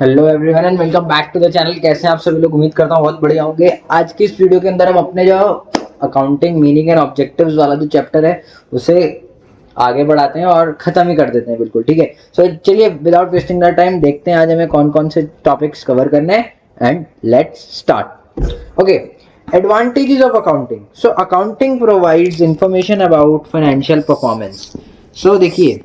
Hello everyone and welcome back to the channel. कैसे हैं आप सभी लोग? उम्मीद करता हूँ बहुत बढ़िया होंगे। आज की इस वीडियो के अंदर हम अपने जो अकाउंटिंग मीनिंग एंड ऑब्जेक्टिव्स वाला जो चैप्टर है उसे आगे बढ़ाते हैं और खत्म ही कर देते हैं बिल्कुल। ठीक है, सो चलिए विदाउट वेस्टिंग द टाइम देखते हैं आज हमें कौन कौन से टॉपिक्स कवर करने हैं and let's start. Okay, advantages of accounting. So accounting provides information about financial performance. So देखिए,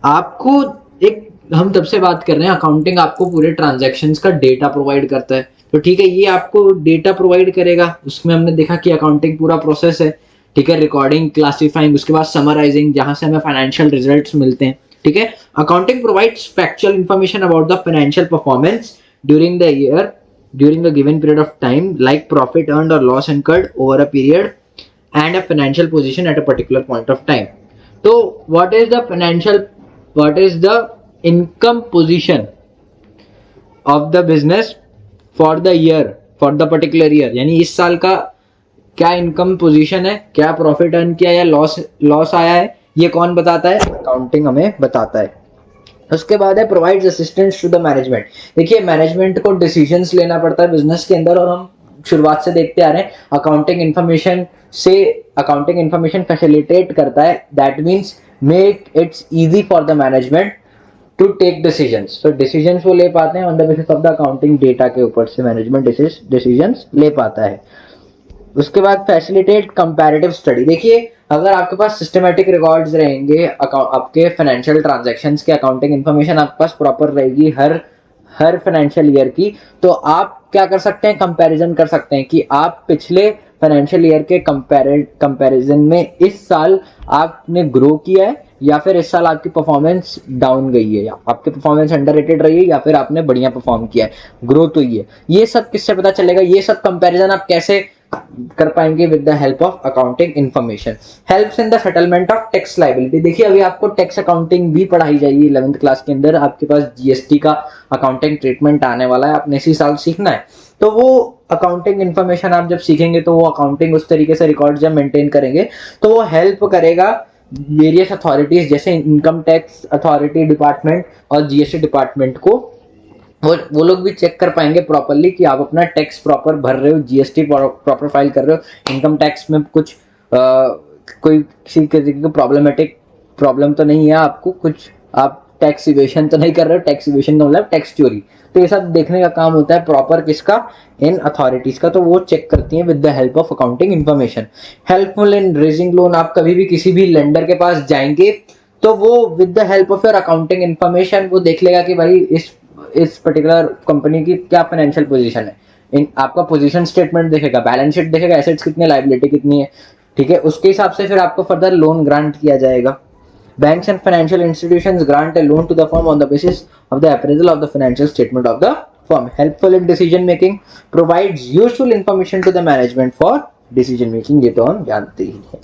आपको एक हम तब से बात कर रहे हैं, अकाउंटिंग आपको पूरे ट्रांजैक्शंस का डेटा प्रोवाइड करता है। तो ठीक है, ये आपको डेटा प्रोवाइड करेगा। उसमें हमने देखा कि अकाउंटिंग पूरा प्रोसेस है। ठीक है, रिकॉर्डिंग, क्लासिफाइंग, उसके बाद समराइजिंग, जहां से हमें फाइनेंशियल रिजल्ट्स मिलते हैं। ठीक है, accounting provides factual information about the financial performance during the year, during the given period of time, like profit earned or loss incurred over a period and a financial position at a particular point of time. So what is the income position of the business for the year, for the particular year, यानी इस साल का क्या income position है, क्या profit earn किया या loss आया है, ये कौन बताता है? अकाउंटिंग हमें बताता है। उसके बाद है provides assistance to the management. देखिए, मैनेजमेंट को डिसीजंस लेना पड़ता है बिजनेस के अंदर, और हम शुरुआत से देखते आ रहे हैं अकाउंटिंग इंफॉर्मेशन फैसिलिटेट करता है। That means make its easy for the management to take decisions. तो डिसीजंस वो ले पाते हैं on the basis of the accounting data के ऊपर से मैनेजमेंट डिसीजंस ले पाता है। उसके बाद फैसिलिटेट कंपैरेटिव स्टडी। देखिए, अगर आपके पास सिस्टमेटिक रिकॉर्ड्स रहेंगे आपके फाइनेंशियल ट्रांजैक्शंस के, अकाउंटिंग इन्फॉर्मेशन आपके पास प्रॉपर रहेगी हर हर फाइनेंशियल ईयर की, तो आप क्या कर सकते हैं? कंपैरिजन कर सकते हैं कि आप पिछले फाइनेंशियल ईयर के कंपैरिजन में इस साल आपने ग्रो किया है या फिर इस साल आपकी परफॉर्मेंस डाउन गई है, या आपकी परफॉर्मेंस अंडररेटेड रही है या फिर आपने बढ़िया परफॉर्म किया है, ग्रोथ हुई है। ये सब किससे पता चलेगा? ये सब कंपैरिजन आप कैसे कर पाएंगे? With the help of accounting information. Helps in the settlement of tax liability. देखिए, अभी आपको टैक्स अकाउंटिंग भी पढ़ाई जाएगी 11th क्लास के अंदर। आपके पास जीएसटी का अकाउंटिंग ट्रीटमेंट आने वाला है, आपने इसी साल सीखना है। तो वो अकाउंटिंग इन्फॉर्मेशन आप जब सीखेंगे तो वो अकाउंटिंग उस तरीके से रिकॉर्ड जब मेंटेन करेंगे तो वो हेल्प करेगा वेरियस अथॉरिटीज जैसे इनकम टैक्स अथॉरिटी डिपार्टमेंट और जीएसटी डिपार्टमेंट को। वो लोग भी चेक कर पाएंगे प्रॉपरली कि आप अपना टैक्स प्रॉपर भर रहे हो, जीएसटी प्रॉपर फाइल कर रहे हो, इनकम टैक्स में कुछ कोई किसी तरीके की प्रॉब्लम तो नहीं है आपको, कुछ आप टैक्स इवेशन तो नहीं कर रहे हो। टैक्स इवेशन का मतलब टैक्स चोरी। तो ये सब देखने का काम होता है प्रॉपर किसका? इन अथॉरिटीज का। तो वो चेक करती हैं with the help of accounting information. Helpful in raising loan. आप कभी भी किसी भी लेंडर के पास जाएंगे तो वो with the help of your accounting information वो देख लेगा कि भाई इस पर्टिकुलर कंपनी की क्या फाइनेंशियल पोजीशन है। इन आपका पोजीशन स्टेटमेंट देखेगा, बैलेंस शीट देखेगा, एसेट्स कितने, लायबिलिटी कितनी है। ठीक है, उसके हिसाब से फिर आपको फर्दर लोन ग्रांट किया जाएगा। Banks and financial institutions grant a loan to the firm on the basis of the appraisal of the financial statement of the firm. Helpful in decision making, provides useful information to the management for decision making. ये तो हम जानते ही हैं।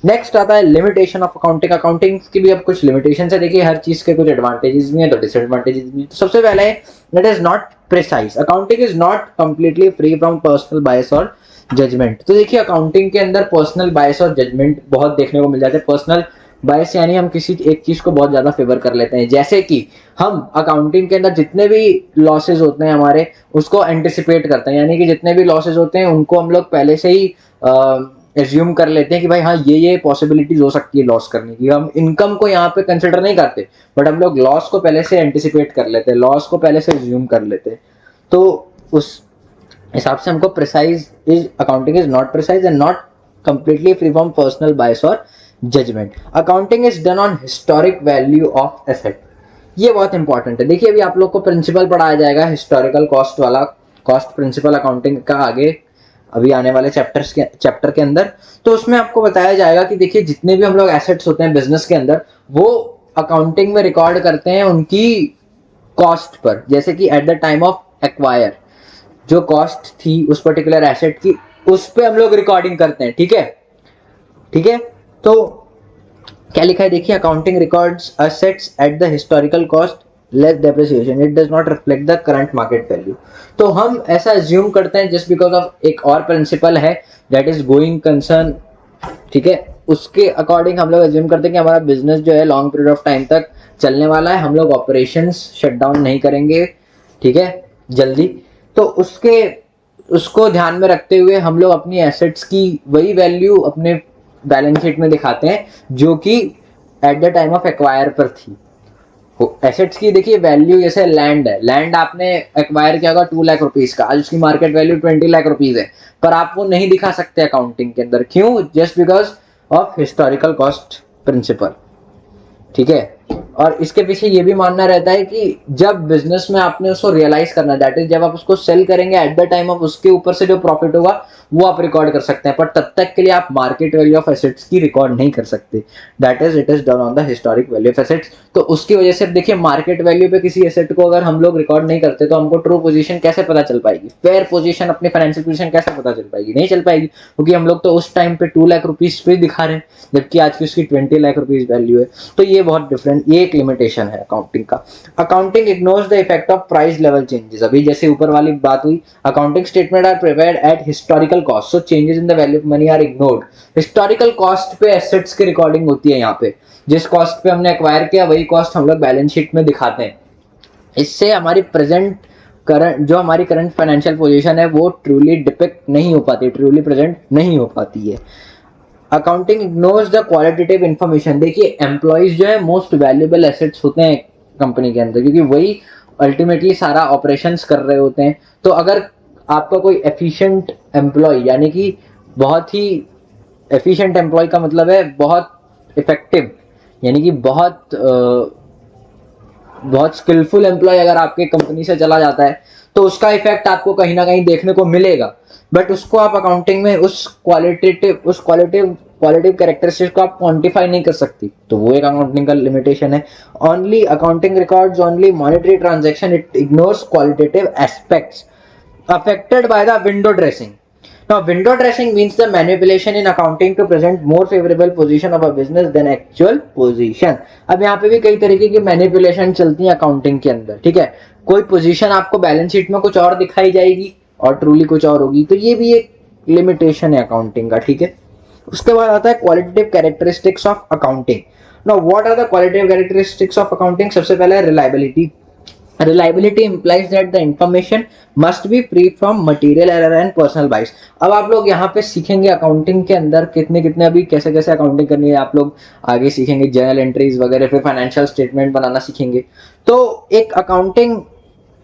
Next आता है limitation of accounting. Accounting की भी अब कुछ लिमिटेशन है। देखिए, हर चीज के कुछ एडवांटेजेस भी हैं तो डिसएडवांटेजेस भी हैं। तो सबसे पहले it is not precise. Accounting is not completely free from personal bias और जजमेंट। तो देखिए, अकाउंटिंग के अंदर पर्सनल बायस और जजमेंट बहुत देखने को मिल जाते हैं। पर्सनल बायस यानी हम किसी एक चीज को बहुत ज्यादा फेवर कर लेते हैं, जैसे कि हम अकाउंटिंग के अंदर जितने भी लॉसेज होते हैं हमारे, उसको एंटिसिपेट करते हैं। यानी कि जितने भी लॉसेज होते हैं उनको हम लोग पहले से ही एज्यूम कर लेते हैं कि भाई हाँ, ये पॉसिबिलिटीज हो सकती है लॉस करने की। हम इनकम को यहाँ पे कंसिडर नहीं करते, बट हम लोग लॉस को पहले से एंटिसिपेट कर लेते हैं, लॉस को पहले से एज्यूम कर लेते हैं। तो उस हिसाब से हमको precise is accounting is not precise and not completely free from personal bias और judgement. Accounting is done on historic value of asset. ये बहुत इंपॉर्टेंट है। देखिए, अभी आप लोग को प्रिंसिपल पढ़ाया जाएगा हिस्टोरिकल कॉस्ट वाला, कॉस्ट प्रिंसिपल अकाउंटिंग का, आगे अभी आने वाले चैप्टर के अंदर। तो उसमें आपको बताया जाएगा कि देखिए, जितने भी हम लोग एसेट्स होते हैं बिजनेस के अंदर, वो अकाउंटिंग में रिकॉर्ड करते हैं उनकी कॉस्ट पर। जैसे कि at the time of acquire जो कॉस्ट थी उस पर्टिकुलर एसेट की, उस पे हम लोग रिकॉर्डिंग करते हैं। ठीक है, ठीक है। तो क्या लिखा है? देखिए, accounting records assets at the historical cost less depreciation, it does not reflect the current market value. तो हम ऐसा एज्यूम करते हैं जस्ट बिकॉज ऑफ एक और प्रिंसिपल है दैट इज गोइंग कंसर्न। ठीक है, उसके अकॉर्डिंग हम लोग एज्यूम करते हैं कि हमारा बिजनेस जो है लॉन्ग पीरियड ऑफ टाइम तक चलने वाला है, हम लोग ऑपरेशंस शट डाउन नहीं करेंगे, ठीक है, जल्दी। तो उसको ध्यान में रखते हुए हम लोग अपनी एसेट्स की वही वैल्यू अपने बैलेंस शीट में दिखाते हैं जो कि at the time of acquire पर थी। एसेट्स की देखिए वैल्यू, जैसे लैंड है, लैंड आपने एक्वायर किया होगा 2 लाख रुपीज का, आज उसकी मार्केट वैल्यू 20 लाख रुपीज है, पर आप वो नहीं दिखा सकते अकाउंटिंग के अंदर। क्यों? Just because of historical cost principle, ठीक है। और इसके पीछे ये भी मानना रहता है कि जब बिजनेस में आपने उसको रियलाइज करना, दैट इज जब आप उसको सेल करेंगे एट द टाइम ऑफ, उसके ऊपर से जो प्रॉफिट होगा वो आप रिकॉर्ड कर सकते हैं, पर तब तक के लिए आप मार्केट वैल्यू ऑफ एसेट्स की रिकॉर्ड नहीं कर सकते। That is it is done on the historic value of assets. तो उसकी वजह से देखिए मार्केट वैल्यू पे किसी एसेट को अगर हम लोग रिकॉर्ड नहीं करते तो हमको ट्रू पोजीशन कैसे पता चल पाएगी, फेयर पोजीशन, अपनी फाइनेंशियल पोजीशन कैसे पता चल पाएगी? नहीं चल पाएगी, क्योंकि हम लोग तो उस टाइम पे 2 लाख रुपीज पे दिखा रहे हैं, जबकि आज की उसकी 20 लाख रुपीज वैल्यू है। तो ये बहुत डिफरेंट, ये एक लिमिटेशन है अकाउंटिंग का। Accounting ignores the effect of price level changes. अभी जैसे ऊपर वाली बात हुई, accounting statement are prepared at historical cost, so changes in the value of money are ignored. Historical cost पे एसेट्स की रिकॉर्डिंग होती है, यहाँ पे जिस कॉस्ट पे हमने एक्वायर किया वही कॉस्ट हम लोग बैलेंस शीट में दिखाते हैं। इससे हमारी प्रेजेंट करंट, जो हमारी करंट फाइनेंशियल पोजीशन है वो ट्रूली डिपिक्ट नहीं हो पाती, ट्रूली प्रेजेंट नहीं हो पाती है। Accounting ignores the qualitative information. देखिए एम्प्लॉइज जो है मोस्ट वैल्यूएबल एसेट्स होते हैं कंपनी के अंदर, क्योंकि वही अल्टीमेटली सारा ऑपरेशंस कर रहे होते हैं। तो अगर आपका कोई एफिशिएंट एम्प्लॉय, यानी कि बहुत ही एफिशिएंट एम्प्लॉय का मतलब है बहुत इफेक्टिव, यानी कि बहुत स्किलफुल एम्प्लॉय अगर आपके कंपनी से चला जाता है तो उसका इफेक्ट आपको कहीं ना कहीं देखने को मिलेगा, बट उसको आप अकाउंटिंग में उस क्वालिटेटिव कैरेक्टरिस्टिक्स को आप क्वांटिफाई नहीं कर सकती। तो वो एक अकाउंटिंग का लिमिटेशन है। Only accounting records only monetary transaction, it ignores qualitative aspects affected by the window dressing. Now, window dressing means the manipulation in accounting to present more favorable position of a business than actual position. अब यहाँ पे भी कई तरीके की manipulation चलती है accounting के अंदर, ठीक है। कोई पोजीशन आपको बैलेंस शीट में कुछ और दिखाई जाएगी और ट्रूली कुछ और होगी, तो ये भी एक लिमिटेशन है अकाउंटिंग का, ठीक है। उसके बाद आता है qualitative characteristics of accounting. Now what are the qualitative characteristics of accounting? सबसे पहला है reliability. Reliability implies that the information must be free from material error and personal bias. अब आप लोग यहाँ पे सीखेंगे अकाउंटिंग के अंदर कितने अभी कैसे कैसे अकाउंटिंग करनी है, आप लोग आगे सीखेंगे, जर्नल एंट्रीज वगैरह, फिर फाइनेंशियल स्टेटमेंट बनाना सीखेंगे। तो एक अकाउंटिंग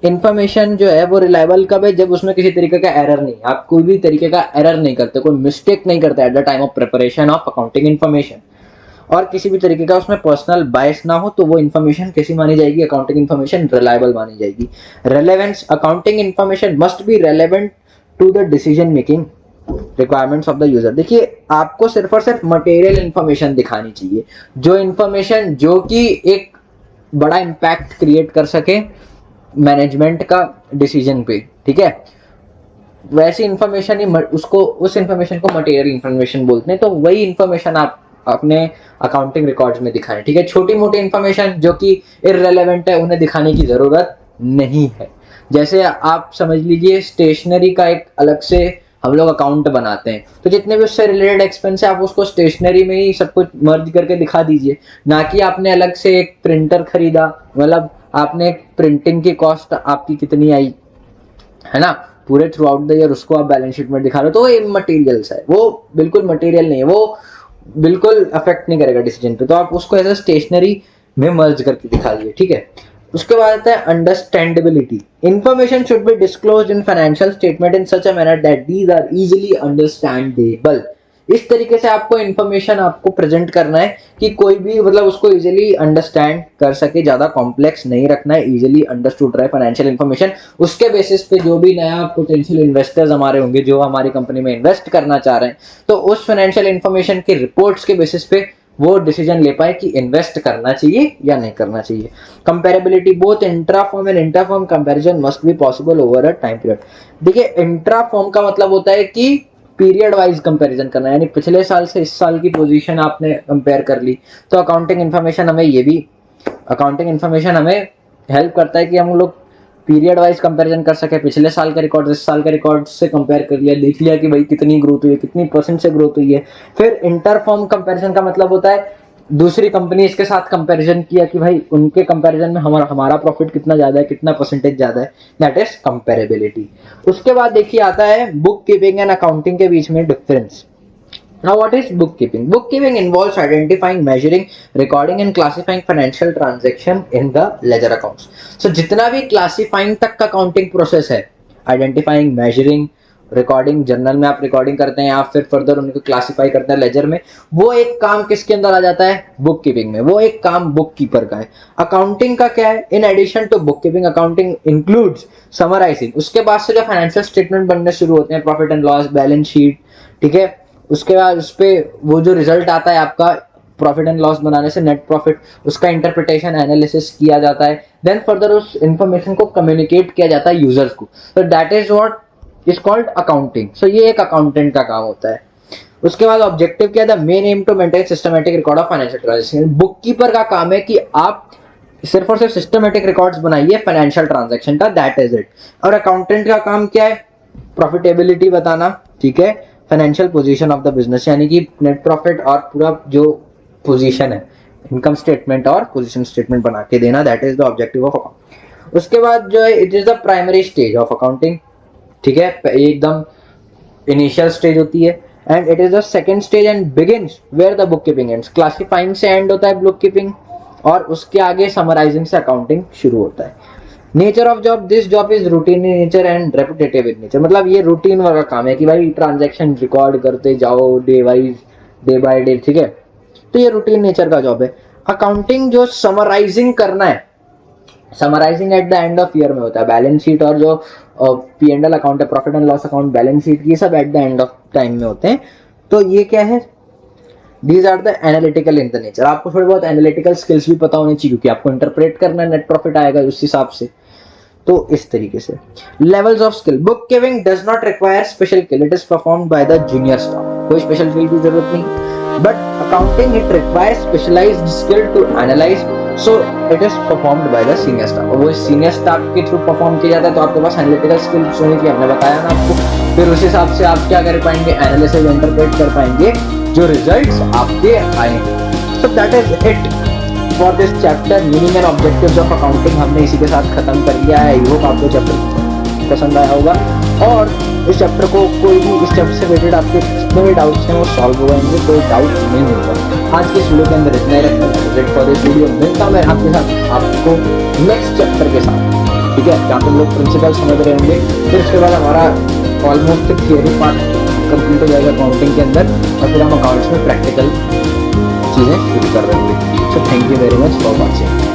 इन्फॉर्मेशन जो है वो रिलायबल कब है? जब उसमें किसी तरीके का एरर नहीं, आप कोई भी तरीके का एरर नहीं करते, कोई मिस्टेक नहीं करते at the time of preparation of accounting information, और किसी भी तरीके का उसमें पर्सनल बायस ना हो, तो वो इन्फॉर्मेशन कैसी मानी जाएगी? अकाउंटिंग इन्फॉर्मेशन रिलायबल मानी जाएगी। Relevance, accounting information must be relevant to the decision making requirements of the user. देखिए आपको सिर्फ और सिर्फ मटेरियल इन्फॉर्मेशन दिखानी चाहिए, जो इन्फॉर्मेशन जो कि एक बड़ा इम्पैक्ट क्रिएट कर सके मैनेजमेंट का डिसीजन पे, ठीक है। वैसी इन्फॉर्मेशन ही उसको, उस इन्फॉर्मेशन को मटेरियल इन्फॉर्मेशन बोलते हैं। तो वही इन्फॉर्मेशन आप अपने अकाउंटिंग रिकॉर्ड्स में दिखाएं, ठीक है। छोटी मोटी इन्फॉर्मेशन जो कि इररेलेवेंट है उन्हें दिखाने की जरूरत नहीं है। जैसे आप समझ लीजिए स्टेशनरी का एक अलग से हम लोग अकाउंट बनाते हैं, तो जितने भी उससे रिलेटेड एक्सपेंस है आप उसको स्टेशनरी में ही सब कुछ मर्ज करके दिखा दीजिए, ना कि आपने अलग से एक प्रिंटर खरीदा, मतलब आपने प्रिंटिंग की कॉस्ट आपकी कितनी आई है ना, पूरे थ्रू आउट द ईयर उसको आप बैलेंस शीट में दिखा रहे हो, तो वो इमटेरियल्स है, वो बिल्कुल मटेरियल नहीं है, वो बिल्कुल अफेक्ट नहीं करेगा डिसीजन पे। तो आप उसको एज अ स्टेशनरी में मर्ज करके दिखा दीजिए, ठीक है। उसके बाद आता है understandability. Information should be disclosed in financial statement in such a manner that these are easily understandable. इस तरीके से आपको इन्फॉर्मेशन आपको प्रेजेंट करना है कि कोई भी मतलब उसको इजीली अंडरस्टैंड कर सके, ज्यादा कॉम्प्लेक्स नहीं रखना है, इजीली अंडरस्टूड रहे फाइनेंशियल इन्फॉर्मेशन। उसके बेसिस पे जो भी नया पोटेंशियल इन्वेस्टर्स हमारे होंगे जो हमारी कंपनी में इन्वेस्ट करना चाह रहे हैं, तो उस फाइनेंशियल इन्फॉर्मेशन के रिपोर्ट्स के बेसिस पे वो डिसीजन ले पाए कि इन्वेस्ट करना चाहिए या नहीं करना चाहिए। Comparability, both intra form and intra form comparison must be possible over a time period. देखिए इंट्रा फॉर्म का मतलब होता है कि पीरियड वाइज कंपैरिजन करना, यानी पिछले साल से इस साल की पोजीशन आपने कंपेयर कर ली। तो अकाउंटिंग इन्फॉर्मेशन हमें हेल्प करता है कि हम लोग पीरियड वाइज कंपैरिजन कर सके, पिछले साल का रिकॉर्ड इस साल का रिकॉर्ड से कंपेयर कर लिया, देख लिया कि भाई कितनी ग्रोथ हुई है, कितनी परसेंट से ग्रोथ हुई है। फिर इंटर फॉर्म कंपैरिजन का मतलब होता है दूसरी कंपनीज के साथ कंपैरिजन किया कि भाई उनके कंपैरिजन में हमारा प्रॉफिट कितना ज्यादा है, कितना परसेंटेज ज्यादा है, दैट इज कंपेरेबिलिटी। उसके बाद देखिए आता है बुक कीपिंग एंड अकाउंटिंग के बीच में difference. Now, what is bookkeeping? Bookkeeping involves identifying, measuring, recording, and classifying financial transaction in the ledger accounts. So, जितना भी classifying तक का accounting process है, identifying, measuring, रिकॉर्डिंग, जर्नल में आप रिकॉर्डिंग करते हैं, आप फिर फर्दर उनको क्लासिफाई करते हैं लेजर में, वो एक काम किसके अंदर आ जाता है? बुक कीपिंग में। वो एक काम बुक कीपर का है। अकाउंटिंग का क्या है? In addition to book keeping, accounting includes summarising. उसके बाद से जो फाइनेंशियल स्टेटमेंट बनने शुरू होते हैं, profit and loss, balance sheet, ठीक है, उसके बाद उस पर वो जो रिजल्ट आता है आपका प्रॉफिट एंड लॉस बनाने से, नेट प्रॉफिट, उसका इंटरप्रिटेशन, एनालिसिस किया जाता है, देन फर्दर उस इंफॉर्मेशन को कम्युनिकेट किया जाता है यूजर्स को। तो that is what is called accounting. So ये एक अकाउंटेंट का काम होता है। उसके बाद ऑब्जेक्टिव क्या है? The main aim to maintain systematic record of financial transaction. Book keeper का काम है कि आप सिर्फ और सिर्फ सिस्टमैटिक रिकॉर्ड्स बनाइए फाइनेंशियल ट्रांजैक्शन का, दैट इज इट। और अकाउंटेंट का काम क्या है? प्रॉफिटेबिलिटी बताना, ठीक है, financial position of the business, यानी कि नेट प्रॉफिट और पूरा जो पोजीशन है, इनकम स्टेटमेंट और पोजीशन स्टेटमेंट बना के देना, that is the objective of account. उसके बाद जो है it is the primary stage of accounting, ठीक है, एकदम इनिशियल स्टेज होती है। And it is the second stage and begins where the book keeping ends. Classifying से एंड होता है बुक कीपिंग, और उसके आगे समराइजिंग से अकाउंटिंग शुरू होता है। Nature of job, this job is routine in nature and repetitive in nature. मतलब ये रूटीन वाला काम है कि भाई ट्रांजैक्शन रिकॉर्ड करते जाओ day wise, day by day, ठीक है, तो ये रूटीन नेचर का जॉब है। अकाउंटिंग जो समराइजिंग करना है, summarising at the end of year में होता है। बैलेंस शीट और जो P&L अकाउंट है, profit and loss account, balance sheet, ये सब eight the end of time में होते हैं। तो ये क्या है? These are the analytical in the nature। आपको थोड़ी बहुत एनालिटिकल स्किल्स भी पता होनी चाहिए, क्योंकि आपको इंटरप्रेट करना है, नेट प्रॉफिट आएगा उस हिसाब से। तो इस तरीके से levels of skill. Book keeping does not require special skill, it is performed by the junior staff. कोई स्पेशल स्किल की जरूरत नहीं। But accounting it requires specialised skill to analyse, so it is performed by the senior staff. और वो senior staff के through perform किया जाता है। तो आपके पास एनालिटिकल स्किल्स होनी चाहिए, हमने बताया ना आपको। फिर उस हिसाब से आप क्या कर पाएंगे? एनालिसिस, इंटरप्रेट कर पाएंगे जो रिजल्ट्स आपके आएंगे। So that is it for this chapter, meaning and objectives of accounting. हमने इसी के साथ खत्म कर दिया है। आई होप आपको चैप्टर पसंद आया होगा, और इस चैप्टर को कोई भी इस चैप्टर से रिलेटेड आपके जितने भी डाउट्स हैं वो सॉल्व हो जाएंगे, कोई डाउट नहीं होगा। आज के इस वीडियो के अंदर इतना ही रखना फॉर दिस वीडियो। मिलता हूं मैं आपके साथ, आपको नेक्स्ट चैप्टर के साथ, ठीक है, जहाँ पे हम लोग प्रिंसिपल समझ रहे होंगे। फिर उसके बाद हमारा ऑलमोस्ट थियरी पार्ट कंप्लीट हो जाएगा अकाउंटिंग के अंदर, और फिर हम अकाउंट्स में प्रैक्टिकल चीज़ें शुरू कर रहे होंगे। So thank you very much for watching.